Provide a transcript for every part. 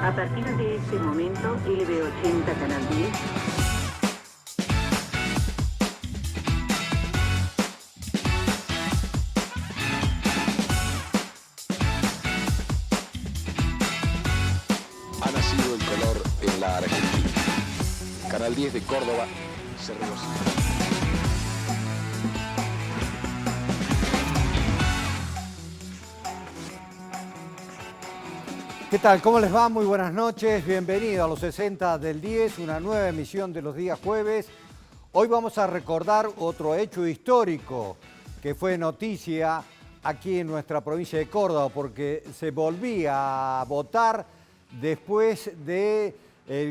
A partir de este momento, LB80 Canal 10. Ha nacido el color en la Argentina. Canal 10 de Córdoba se regocija. ¿Qué tal? ¿Cómo les va? Muy buenas noches. Bienvenidos a los 60 del 10, una nueva emisión de los días jueves. Hoy vamos a recordar otro hecho histórico que fue noticia aquí en nuestra provincia de Córdoba, porque se volvía a votar después del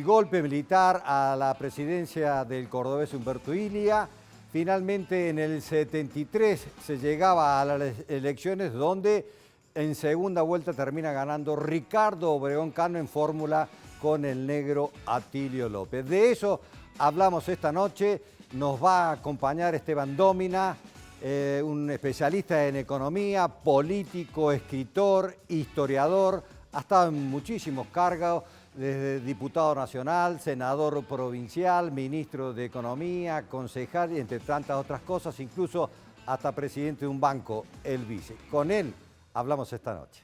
golpe militar a la presidencia del cordobés Humberto Ilia. Finalmente en el 73 se llegaba a las elecciones donde en segunda vuelta termina ganando Ricardo Obregón Cano en fórmula con el negro Atilio López. De eso hablamos esta noche. Nos va a acompañar Esteban Dómina, un especialista en economía, político, escritor, historiador. Ha estado en muchísimos cargos, desde diputado nacional, senador provincial, ministro de Economía, concejal y entre tantas otras cosas, incluso hasta presidente de un banco, el vice. Con él hablamos esta noche.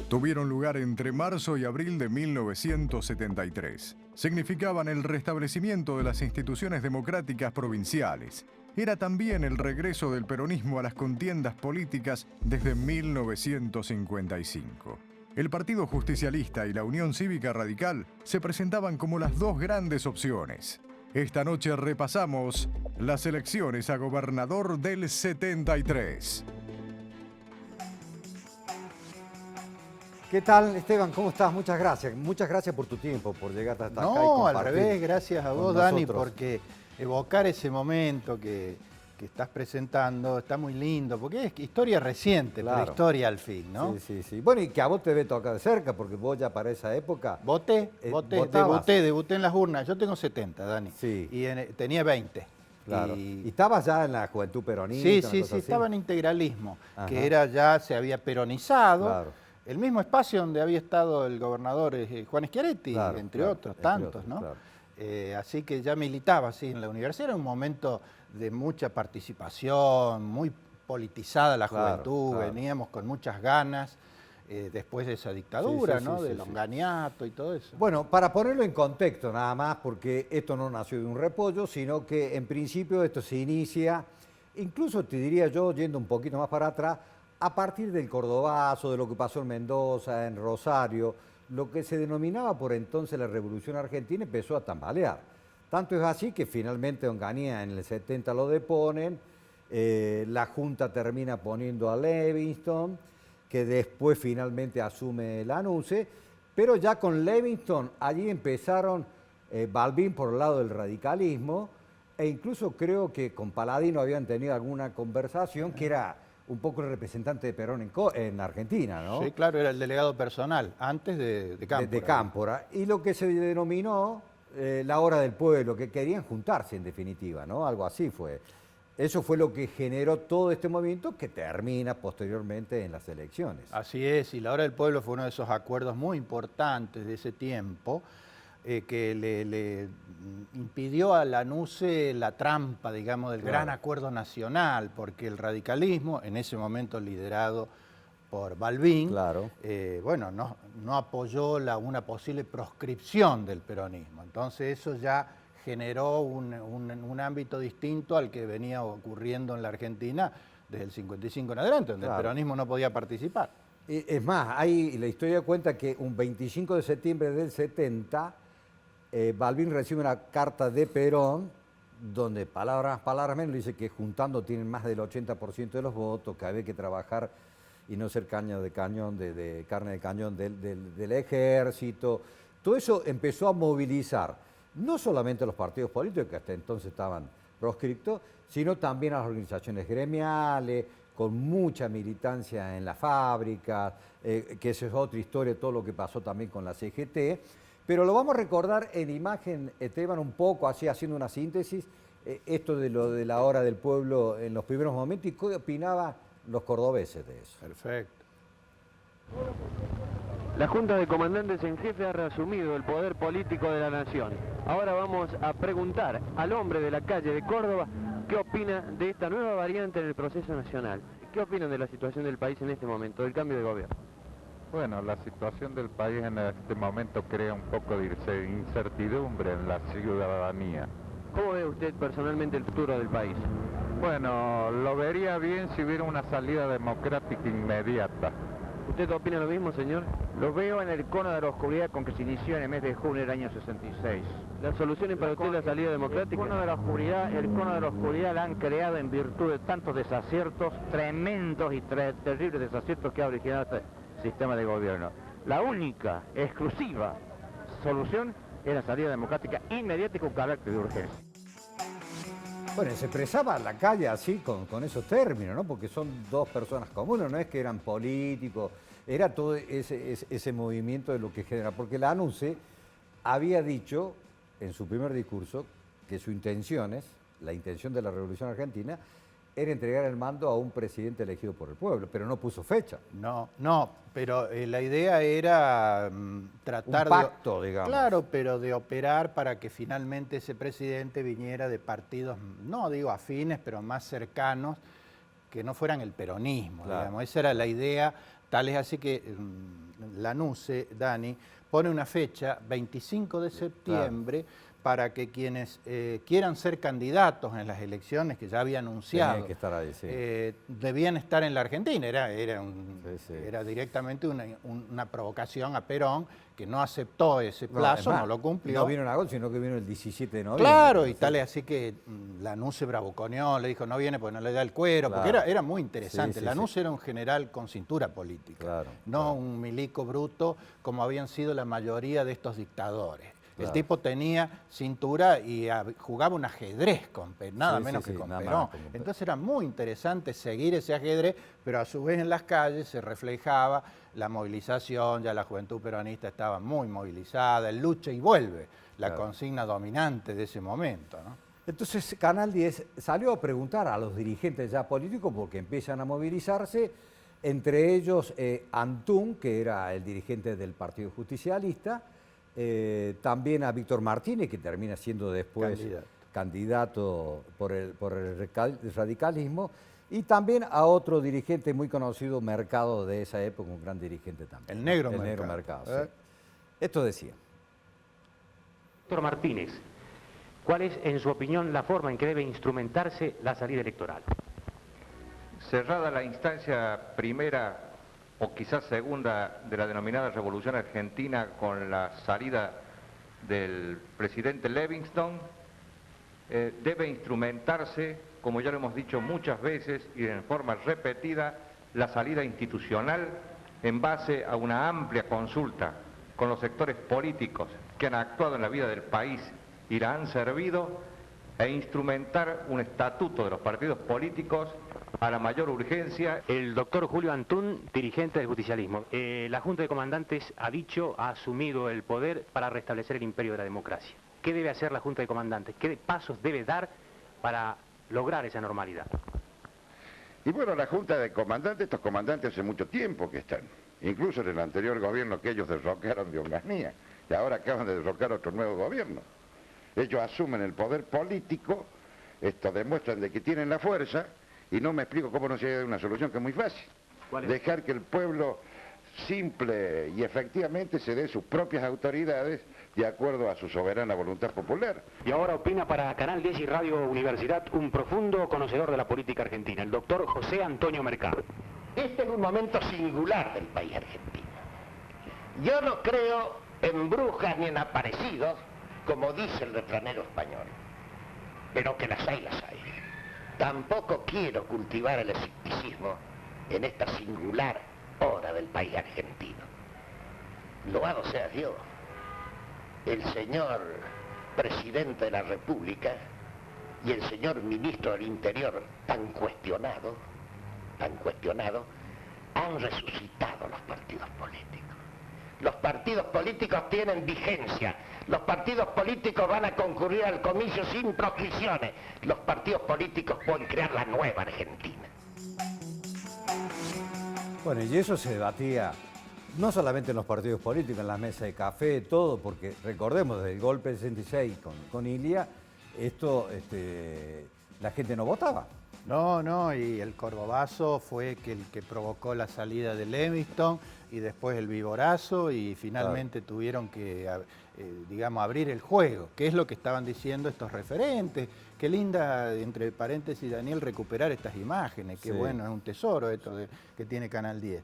Tuvieron lugar entre marzo y abril de 1973. Significaban el restablecimiento de las instituciones democráticas provinciales. Era también el regreso del peronismo a las contiendas políticas desde 1955. El Partido Justicialista y la Unión Cívica Radical se presentaban como las dos grandes opciones. Esta noche repasamos las elecciones a gobernador del 73. ¿Qué tal, Esteban? ¿Cómo estás? Muchas gracias. Muchas gracias por tu tiempo, por llegar hasta acá y No, al compartir revés, gracias a vos, con Dani, nosotros. porque evocar ese momento que estás presentando está muy lindo, porque es historia reciente, Claro. pero historia al fin, ¿no? Sí, sí, sí. Bueno, y que a vos te debe tocar de cerca, porque vos ya para esa época... Voté, votabas. debuté en las urnas. Yo tengo 70, Dani, Sí. y tenía 20. Claro. Y- ¿Y estabas ya en la juventud peronista? Sí, una sí, cosa sí, así? estaba en integralismo, Ajá. que era ya, se había peronizado. Claro. El mismo espacio donde había estado el gobernador Juan Schiaretti, Claro, entre claro, otros, entre tantos, otros, ¿no? claro. Así que ya militaba así en la universidad, era un momento de mucha participación, muy politizada la Claro, juventud, claro. veníamos con muchas ganas después de esa dictadura, Sí, ¿no? sí, Del sí, sí. Longaniato y todo eso. Bueno, para ponerlo en contexto nada más, porque esto no nació de un repollo, sino que en principio esto se inicia, incluso te diría yo, yendo un poquito más para atrás, a partir del Cordobazo, de lo que pasó en Mendoza, en Rosario, lo que se denominaba por entonces la Revolución Argentina empezó a tambalear. Tanto es así que finalmente Onganía en el 70 lo deponen, la Junta termina poniendo a Levingston, que después finalmente asume Lanusse, pero ya con Levingston allí empezaron Balbín por el lado del radicalismo, e incluso creo que con Paladino habían tenido alguna conversación que era un poco el representante de Perón en Argentina, ¿no? Sí, claro, era el delegado personal, antes de Cámpora. De Cámpora. Y lo que se denominó la hora del pueblo, que querían juntarse en definitiva, ¿no? Algo así fue. Eso fue lo que generó todo este movimiento que termina posteriormente en las elecciones. Así es, y la hora del pueblo fue uno de esos acuerdos muy importantes de ese tiempo que le impidió a Lanusse la trampa, digamos, del Claro. gran acuerdo nacional, porque el radicalismo, en ese momento liderado por Balbín, Claro. bueno, no apoyó una posible proscripción del peronismo. Entonces eso ya generó un ámbito distinto al que venía ocurriendo en la Argentina desde el 55 en adelante, donde Claro. el peronismo no podía participar. Es más, la historia cuenta que un 25 de septiembre del 70, Balbín recibe una carta de Perón, donde palabras menos dice que juntando tienen más del 80% de los votos, que había que trabajar y no ser caña de cañón, de carne de cañón del ejército. Todo eso empezó a movilizar no solamente a los partidos políticos, que hasta entonces estaban proscriptos, sino también a las organizaciones gremiales, con mucha militancia en las fábricas, que esa es otra historia, todo lo que pasó también con la CGT. Pero lo vamos a recordar en imagen, Esteban, un poco, así haciendo una síntesis, esto de lo de la hora del pueblo en los primeros momentos y qué opinaban los cordobeses de eso. Perfecto. La Junta de Comandantes en Jefe ha reasumido el poder político de la nación. Ahora vamos a preguntar al hombre de la calle de Córdoba qué opina de esta nueva variante en el proceso nacional. ¿Qué opinan de la situación del país en este momento, del cambio de gobierno? Bueno, la situación del país en este momento crea un poco de incertidumbre en la ciudadanía. ¿Cómo ve usted personalmente el futuro del país? Bueno, lo vería bien si hubiera una salida democrática inmediata. ¿Usted opina lo mismo, señor? Lo veo en el cono de la oscuridad con que se inició en el mes de junio del año 66. ¿La solución es para usted la salida democrática? El cono de la oscuridad la han creado en virtud de tantos desaciertos, tremendos y terribles desaciertos que ha originado este sistema de gobierno. La única, exclusiva solución es la salida democrática inmediata y con carácter de urgencia. Bueno, se expresaba en la calle así, con esos términos, ¿no? Porque son dos personas comunes, no es que eran políticos, era todo ese movimiento de lo que genera. Porque la ANUCE había dicho en su primer discurso que su intención la intención de la Revolución Argentina, era entregar el mando a un presidente elegido por el pueblo, pero no puso fecha. No, pero la idea era tratar un pacto, digamos. Claro, pero de operar para que finalmente ese presidente viniera de partidos, no digo afines, pero más cercanos, que no fueran el peronismo, claro. Digamos. Esa era la idea, tal es así que la NUCE, Dani, pone una fecha, 25 de septiembre, claro, para que quienes quieran ser candidatos en las elecciones que ya había anunciado, que estar ahí, sí, debían estar en la Argentina. Era directamente una provocación a Perón, que no aceptó ese plazo, no lo cumplió. No vino en agosto, sino que vino el 17 de noviembre. Claro, y tal es así que la NUCE bravuconeó, le dijo no viene porque no le da el cuero, claro, porque era muy interesante. Sí, la NUCE era un general con cintura política, claro, no claro, un milico bruto como habían sido la mayoría de estos dictadores. Claro. El tipo tenía cintura y jugaba un ajedrez con nada menos que con Perón. Entonces era muy interesante seguir ese ajedrez, pero a su vez en las calles se reflejaba la movilización, ya la juventud peronista estaba muy movilizada, el lucha y vuelve, la claro, consigna dominante de ese momento, ¿no? Entonces Canal 10 salió a preguntar a los dirigentes ya políticos porque empiezan a movilizarse, entre ellos Antún, que era el dirigente del Partido Justicialista, también a Víctor Martínez, que termina siendo después candidato por el radicalismo, y también a otro dirigente muy conocido, Mercado, de esa época, un gran dirigente también. El Negro Mercado. Sí. Esto decía. Víctor Martínez, ¿cuál es, en su opinión, la forma en que debe instrumentarse la salida electoral? Cerrada la instancia primera o quizás segunda de la denominada Revolución Argentina con la salida del presidente Livingston, debe instrumentarse, como ya lo hemos dicho muchas veces y en forma repetida, la salida institucional en base a una amplia consulta con los sectores políticos que han actuado en la vida del país y la han servido, e instrumentar un estatuto de los partidos políticos a la mayor urgencia. El doctor Julio Antún, dirigente del justicialismo. La Junta de Comandantes ha asumido el poder para restablecer el imperio de la democracia. ¿Qué debe hacer la Junta de Comandantes? ¿Qué pasos debe dar para lograr esa normalidad? Y bueno, la Junta de Comandantes, estos comandantes hace mucho tiempo que están, incluso en el anterior gobierno que ellos derrocaron de Onganía, y ahora acaban de derrocar otro nuevo gobierno. Ellos asumen el poder político, esto demuestran de que tienen la fuerza, y no me explico cómo no se llega a una solución que es muy fácil. ¿Cuál es? Dejar que el pueblo simple y efectivamente se dé sus propias autoridades de acuerdo a su soberana voluntad popular. Y ahora opina para Canal 10 y Radio Universidad un profundo conocedor de la política argentina, el doctor José Antonio Mercado. Este es un momento singular del país argentino. Yo no creo en brujas ni en aparecidos, como dice el refranero español, pero que las hay, las hay. Tampoco quiero cultivar el escepticismo en esta singular hora del país argentino. Loado sea Dios, el señor presidente de la República y el señor ministro del Interior, tan cuestionado, han resucitado los partidos políticos. Los partidos políticos tienen vigencia. Los partidos políticos van a concurrir al comicio sin proscripciones. Los partidos políticos pueden crear la nueva Argentina. Bueno, y eso se debatía no solamente en los partidos políticos, en las mesas de café, todo, porque recordemos, desde el golpe del 66 con Ilia, la gente no votaba. No, y el cordobazo fue el que provocó la salida de Livingston y después el viborazo y finalmente tuvieron que, digamos, abrir el juego, que es lo que estaban diciendo estos referentes. Qué linda, entre paréntesis, Daniel, recuperar estas imágenes, qué bueno, es un tesoro esto que tiene Canal 10.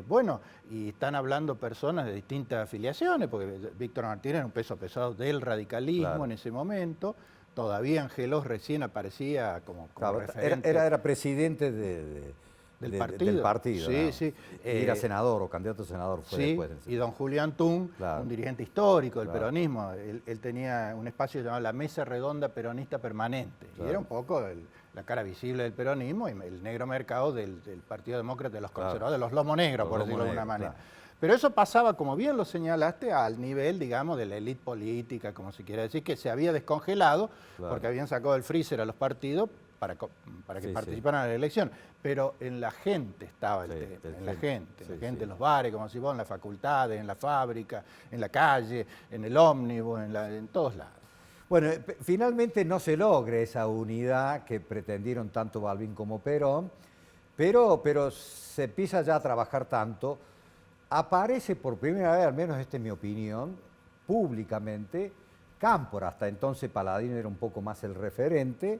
Bueno, y están hablando personas de distintas afiliaciones, porque Víctor Martínez era un peso pesado del radicalismo en ese momento. Todavía Angelos recién aparecía como referente. Era presidente del partido. Sí, ¿no? sí. Era senador o candidato a senador fue después. Y don Julián Tun, un dirigente histórico del peronismo, él tenía un espacio llamado la Mesa Redonda Peronista Permanente. Y era un poco la cara visible del peronismo y el negro mercado del Partido Demócrata, de los conservadores, de los lomos negros, por decirlo de alguna manera. Pero eso pasaba, como bien lo señalaste, al nivel, digamos, de la élite política, como se quiere decir, que se había descongelado porque habían sacado del freezer a los partidos para que participaran en la elección. Pero en la gente estaba el tema, en la gente en los bares, como si vos, en las facultades, en la fábrica, en la calle, en el ómnibus, en todos lados. Bueno, finalmente no se logra esa unidad que pretendieron tanto Balbín como Perón, pero se empieza ya a trabajar tanto. Aparece por primera vez, al menos esta es mi opinión, públicamente, Cámpora, hasta entonces Paladino era un poco más el referente,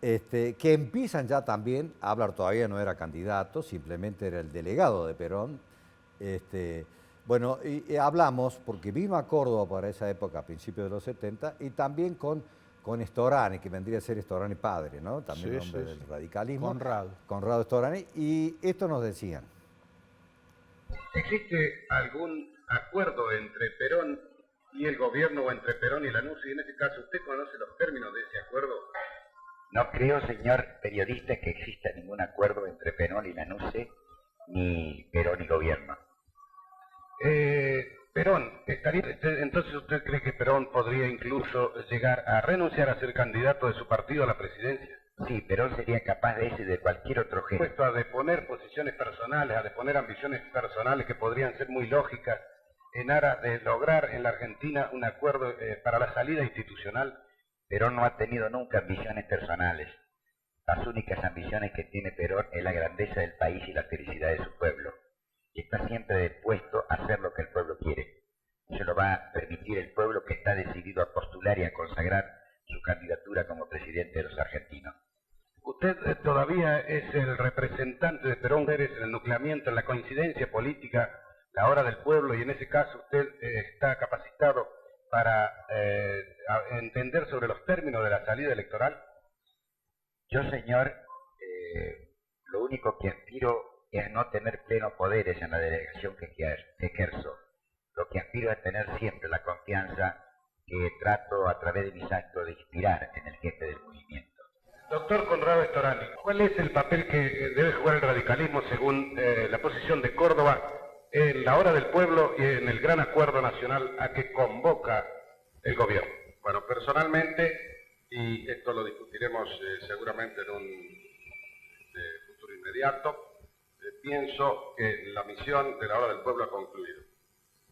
que empiezan ya también a hablar, todavía no era candidato, simplemente era el delegado de Perón. Bueno, y hablamos, porque vino a Córdoba para esa época, a principios de los 70, y también con Storani, que vendría a ser Storani padre, ¿no? También hombre del radicalismo. Conrado Storani, y esto nos decían. ¿Existe algún acuerdo entre Perón y el gobierno o entre Perón y Lanús? Y en este caso, ¿usted conoce los términos de ese acuerdo? No creo, señor periodista, que exista ningún acuerdo entre Perón y Lanús, ni Perón y gobierno. Perón, entonces ¿usted cree que Perón podría incluso llegar a renunciar a ser candidato de su partido a la presidencia? Sí, Perón sería capaz de ese y de cualquier otro género. Puesto a deponer posiciones personales, a deponer ambiciones personales que podrían ser muy lógicas en aras de lograr en la Argentina un acuerdo para la salida institucional. Perón no ha tenido nunca ambiciones personales. Las únicas ambiciones que tiene Perón es la grandeza del país y la felicidad de su pueblo. Y está siempre dispuesto a hacer lo que el pueblo quiere. Se lo va a permitir el pueblo, que está decidido a postular y a consagrar su candidatura como presidente de los argentinos. Usted todavía es el representante de Perón Pérez en el nucleamiento, en la coincidencia política, la hora del pueblo, y en ese caso usted está capacitado para entender sobre los términos de la salida electoral. Yo, señor, lo único que aspiro es no tener plenos poderes en la delegación que ejerzo. Lo que aspiro es tener siempre la confianza que trato a través de mis actos de inspirar en el jefe del movimiento. Doctor Conrado Storani, ¿cuál es el papel que debe jugar el radicalismo según la posición de Córdoba en la hora del pueblo y en el gran acuerdo nacional a que convoca el gobierno? Bueno, personalmente, y esto lo discutiremos seguramente en un futuro inmediato, pienso que la misión de la hora del pueblo ha concluido.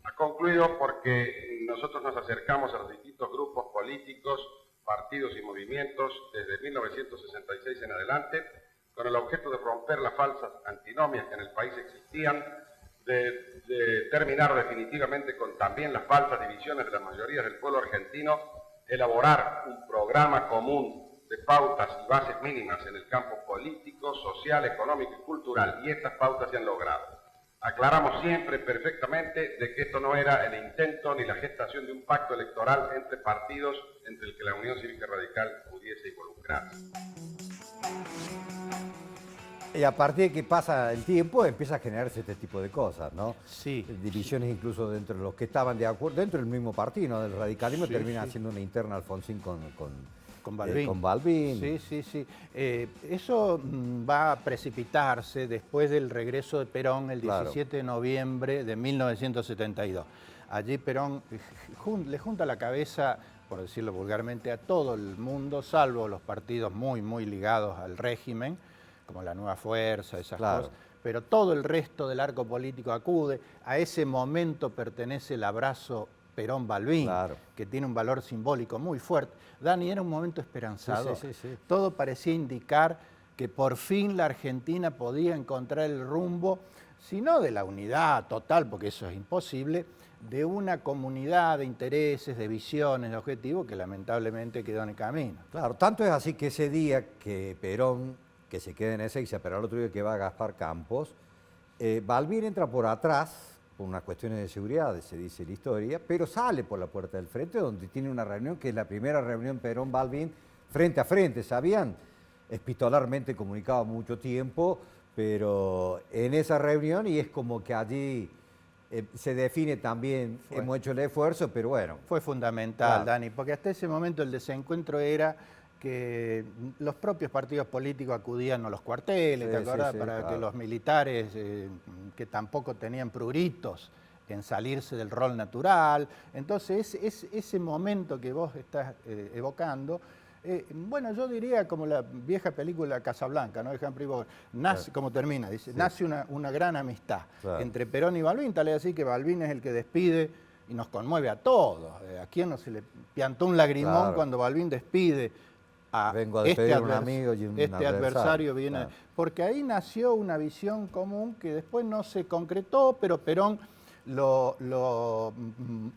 Ha concluido porque nosotros nos acercamos a los distintos grupos políticos, partidos y movimientos desde 1966 en adelante, con el objeto de romper las falsas antinomias que en el país existían, de terminar definitivamente con también las falsas divisiones de las mayorías del pueblo argentino, elaborar un programa común de pautas y bases mínimas en el campo político, social, económico y cultural, y estas pautas se han logrado. Aclaramos siempre perfectamente de que esto no era el intento ni la gestación de un pacto electoral entre partidos entre el que la Unión Cívica Radical pudiese involucrarse. Y a partir de que pasa el tiempo, empieza a generarse este tipo de cosas, ¿no? Sí. Divisiones incluso dentro de los que estaban de acuerdo, dentro del mismo partido, ¿no? Del radicalismo, termina haciendo una interna Alfonsín con Balbín. Sí. Eso va a precipitarse después del regreso de Perón el 17 de noviembre de 1972. Allí Perón le junta la cabeza, por decirlo vulgarmente, a todo el mundo, salvo los partidos muy ligados al régimen, como la Nueva Fuerza, esas cosas. pero todo el resto del arco político acude. A ese momento pertenece el abrazo Perón-Balbín, Claro. que tiene un valor simbólico muy fuerte. Dani, era un momento esperanzador. Sí. Todo parecía indicar que por fin la Argentina podía encontrar el rumbo, si no de la unidad total, porque eso es imposible, de una comunidad de intereses, de visiones, de objetivos que lamentablemente quedó en el camino. Claro, tanto es así que ese día que Perón, que se queda en Ezeiza, pero al otro día que va a Gaspar Campos, Balbín entra por atrás, por unas cuestiones de seguridad, se dice la historia, pero sale por la puerta del frente, donde tiene una reunión, que es la primera reunión Perón-Balbín, frente a frente. Se habían epistolarmente comunicado mucho tiempo, pero en esa reunión, y es como que allí se define también, hemos hecho el esfuerzo, pero bueno. Fue fundamental, Claro. Dani, porque hasta ese momento el desencuentro era que los propios partidos políticos acudían a los cuarteles, Sí, ¿te acordás? sí, Para claro. que los militares, que tampoco tenían pruritos en salirse del rol natural. Entonces, ese momento que vos estás evocando, bueno, yo diría como la vieja película Casablanca, ¿no? De Humphrey Bogart. Nace, como termina, dice, nace una gran amistad entre Perón y Balbín, tal es así que Balbín es el que despide y nos conmueve a todos. ¿A quién no se le piantó un lagrimón cuando Balbín despide a Vengo a despedir a un amigo y un adversario? Viene, claro. Porque ahí nació una visión común que después no se concretó, pero Perón lo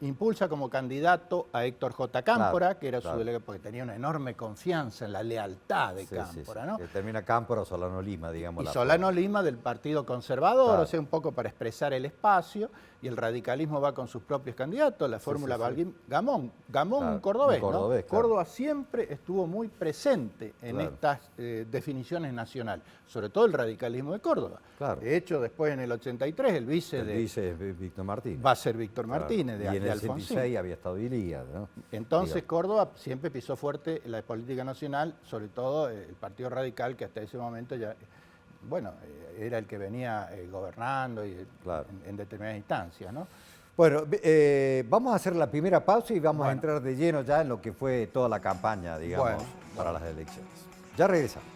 impulsa como candidato a Héctor J. Cámpora, que era su delegado, porque tenía una enorme confianza en la lealtad de Cámpora, ¿no? Que termina Cámpora o Solano Lima, digamos. Y Solano Lima del Partido Conservador, Claro. o sea, un poco para expresar el espacio, y el radicalismo va con sus propios candidatos, la fórmula Balbín-Gamón, Claro, un cordobés, un cordobés, ¿no? claro. Córdoba siempre estuvo muy presente en Claro. estas definiciones nacionales, sobre todo el radicalismo de Córdoba. Claro. De hecho, después en el 83, el vice es Víctor Martínez. va a ser Víctor Claro. Martínez, Y en el Alfonsín. 76 había estado Ilíada, ¿no? Entonces Digamos. Córdoba siempre pisó fuerte la política nacional, sobre todo el Partido Radical, que hasta ese momento ya, bueno, era el que venía gobernando y en determinadas instancias, ¿no? Bueno, vamos a hacer la primera pausa y vamos a entrar de lleno ya en lo que fue toda la campaña, digamos, para las elecciones. Ya regresamos.